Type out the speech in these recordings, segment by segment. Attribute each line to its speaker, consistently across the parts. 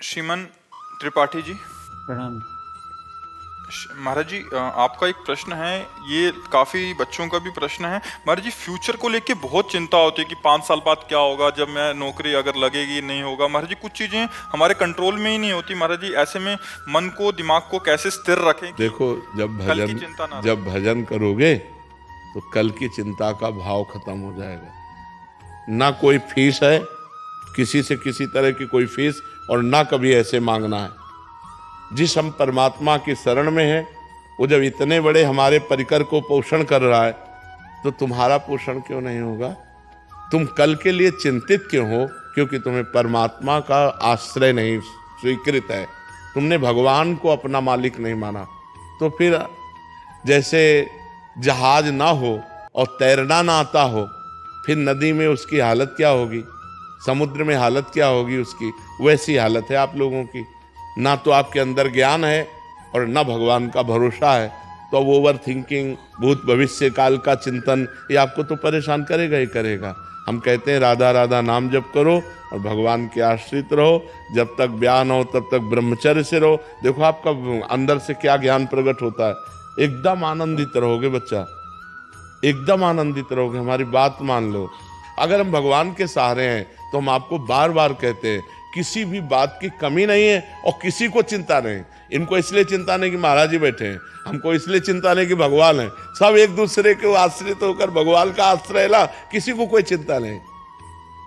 Speaker 1: श्रीमान त्रिपाठी जी।
Speaker 2: प्रणाम।
Speaker 1: महाराज जी, आपका एक प्रश्न है, ये काफ़ी बच्चों का भी प्रश्न है। महाराज जी, फ्यूचर को लेके बहुत चिंता होती है कि 5 साल बाद क्या होगा, जब मैं नौकरी अगर लगेगी नहीं होगा। महाराज जी, कुछ चीज़ें हमारे कंट्रोल में ही नहीं होती। महाराज जी, ऐसे में मन को, दिमाग को कैसे स्थिर रखें कि
Speaker 3: देखो,
Speaker 1: कल की चिंता ना रहे।
Speaker 3: जब भजन करोगे तो कल की चिंता का भाव खत्म हो जाएगा। ना कोई फीस है, किसी से किसी तरह की कोई फीस, और ना कभी ऐसे मांगना है। जिस हम परमात्मा की शरण में है, वो जब इतने बड़े हमारे परिकर को पोषण कर रहा है, तो तुम्हारा पोषण क्यों नहीं होगा? तुम कल के लिए चिंतित क्यों हो? क्योंकि तुम्हें परमात्मा का आश्रय नहीं स्वीकृत है, तुमने भगवान को अपना मालिक नहीं माना। तो फिर जैसे जहाज ना हो और तैरना ना आता हो, फिर नदी में उसकी हालत क्या होगी, समुद्र में हालत क्या होगी उसकी, वैसी हालत है आप लोगों की। ना तो आपके अंदर ज्ञान है और ना भगवान का भरोसा है, तो अब ओवर थिंकिंग, भूत भविष्य काल का चिंतन, ये आपको तो परेशान करेगा ही करेगा। हम कहते हैं राधा राधा नाम जप करो और भगवान के आश्रित रहो, जब तक ब्याह न हो तब तक ब्रह्मचर्य से रहो। देखो आपका अंदर से क्या ज्ञान प्रकट होता है, एकदम आनंदित रहोगे बच्चा, एकदम आनंदित रहोगे। हमारी बात मान लो। अगर हम भगवान के सहारे हैं तो हम आपको बार बार कहते हैं, किसी भी बात की कमी नहीं है और किसी को चिंता नहीं। इनको इसलिए चिंता नहीं कि महाराज जी बैठे हैं, हमको इसलिए चिंता नहीं कि भगवान है। सब एक दूसरे के आश्रित होकर भगवान का आश्रय ला, किसी को कोई चिंता नहीं।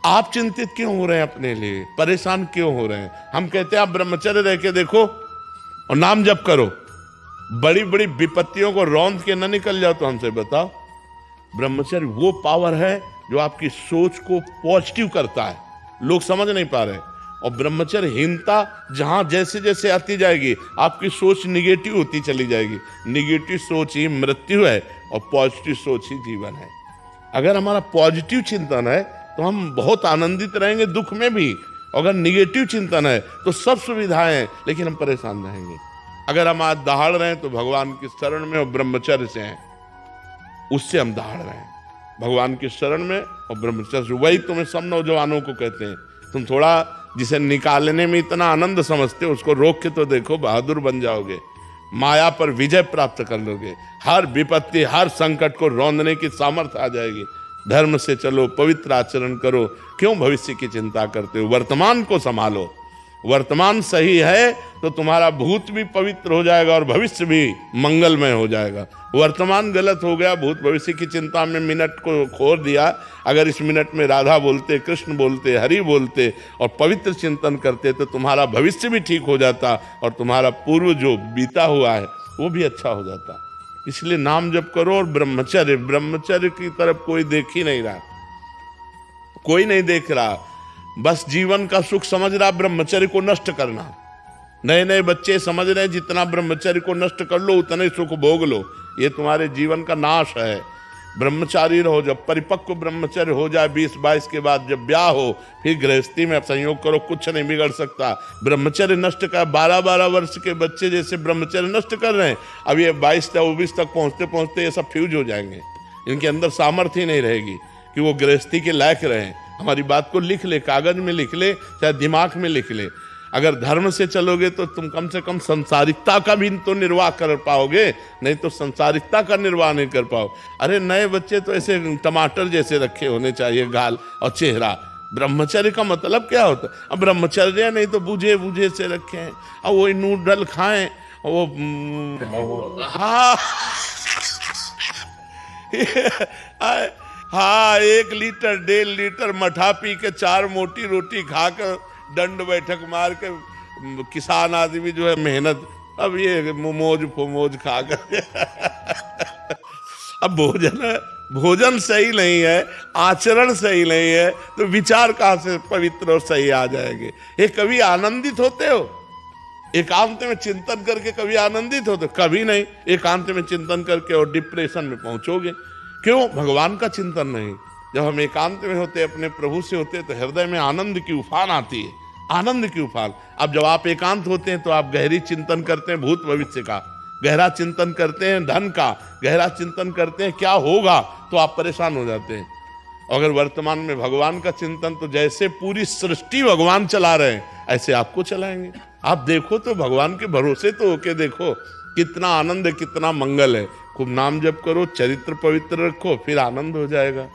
Speaker 3: आप चिंतित क्यों हो रहे हैं अपने लिए, परेशान क्यों हो रहे हैं? हम कहते हैं आप ब्रह्मचर्य रह के देखो और नाम जप करो, बड़ी बड़ी विपत्तियों को रौंद के न निकल जाओ। तो हमसे बताओ, ब्रह्मचर्य वो पावर है जो आपकी सोच को पॉजिटिव करता है, लोग समझ नहीं पा रहे। और ब्रह्मचर्यहीनता जहां जैसे जैसे आती जाएगी, आपकी सोच निगेटिव होती चली जाएगी। निगेटिव सोच ही मृत्यु है और पॉजिटिव सोच ही जीवन है। अगर हमारा पॉजिटिव चिंतन है तो हम बहुत आनंदित रहेंगे दुख में भी। अगर निगेटिव चिंतन है तो सब सुविधाएं हैं लेकिन हम परेशान रहेंगे। अगर हम आज दहाड़ रहे हैं तो भगवान की शरण में और ब्रह्मचर्य से हैं, उससे हम दहाड़ रहे हैं, भगवान की शरण में और ब्रह्मचर्य से। वही तुम्हें सब नौजवानों को कहते हैं, तुम थोड़ा जिसे निकालने में इतना आनंद समझते हो, उसको रोक के तो देखो, बहादुर बन जाओगे, माया पर विजय प्राप्त कर लोगे। हर विपत्ति, हर संकट को रौंदने की सामर्थ्य आ जाएगी। धर्म से चलो, पवित्र आचरण करो, क्यों भविष्य की चिंता करते हो? वर्तमान को संभालो। वर्तमान सही है तो तुम्हारा भूत भी पवित्र हो जाएगा और भविष्य भी मंगलमय हो जाएगा। वर्तमान गलत हो गया, भूत भविष्य की चिंता में मिनट को खो दिया। अगर इस मिनट में राधा बोलते, कृष्ण बोलते, हरि बोलते और पवित्र चिंतन करते तो तुम्हारा भविष्य भी ठीक हो जाता और तुम्हारा पूर्व जो बीता हुआ है वो भी अच्छा हो जाता। इसलिए नाम जप करो और ब्रह्मचर्य, ब्रह्मचर्य की तरफ कोई देख ही नहीं रहा, कोई नहीं देख रहा। बस जीवन का सुख समझ रहा ब्रह्मचर्य को नष्ट करना। नए नए बच्चे समझ रहे हैं जितना ब्रह्मचर्य को नष्ट कर लो उतना ही सुख भोग लो, ये तुम्हारे जीवन का नाश है। ब्रह्मचारी रहो, जब परिपक्व ब्रह्मचर्य हो जाए 20-22 के बाद, जब ब्याह हो, फिर गृहस्थी में संयोग करो, कुछ नहीं बिगड़ सकता। ब्रह्मचर्य नष्ट कर 12-12 वर्ष के बच्चे जैसे ब्रह्मचर्य नष्ट कर रहे हैं, अब ये 22-24 तक पहुंचते पहुंचते ये सब फ्यूज हो जाएंगे। इनके अंदर सामर्थ्य ही नहीं रहेगी कि वो गृहस्थी के लायक रहें। हमारी बात को लिख ले, कागज में लिख ले, चाहे दिमाग में लिख ले। अगर धर्म से चलोगे तो तुम कम से कम संसारिकता का भी तो निर्वाह कर पाओगे, नहीं तो संसारिकता का निर्वाह नहीं कर पाओ। अरे नए बच्चे तो ऐसे टमाटर जैसे रखे होने चाहिए गाल और चेहरा। ब्रह्मचर्य का मतलब क्या होता है? अब ब्रह्मचर्य नहीं तो बूझे बूझे से रखे हैं, अब वो नूडल खाएं, वो हाँ हाँ 1 लीटर 1.5 लीटर मठा पी के 4 मोटी रोटी खाकर दंड बैठक मार के किसान आदमी जो है मेहनत, अब ये मोमोज फोमोज खाकर अब भोजन सही नहीं है, आचरण सही नहीं है, तो विचार कहाँ से पवित्र और सही आ जाएंगे? ये कभी आनंदित होते हो? एकांत में चिंतन करके कभी आनंदित होते? कभी नहीं। एकांत में चिंतन करके और डिप्रेशन में पहुंचोगे। क्यों? भगवान का चिंतन नहीं। जब हम एकांत में होते, अपने प्रभु से होते, तो हृदय में आनंद की उफान आती है, आनंद की उफान। अब जब आप एकांत होते हैं तो आप गहरी चिंतन करते हैं भूत भविष्य का, गहरा चिंतन करते हैं धन का, गहरा चिंतन करते हैं क्या होगा, तो आप परेशान हो जाते हैं। अगर वर्तमान में भगवान का चिंतन, तो जैसे पूरी सृष्टि भगवान चला रहे हैं ऐसे आपको चलाएंगे। आप देखो तो भगवान के भरोसे तो होके देखो, कितना आनंद है, कितना मंगल है। खूब नाम जप करो, चरित्र पवित्र रखो, फिर आनंद हो जाएगा।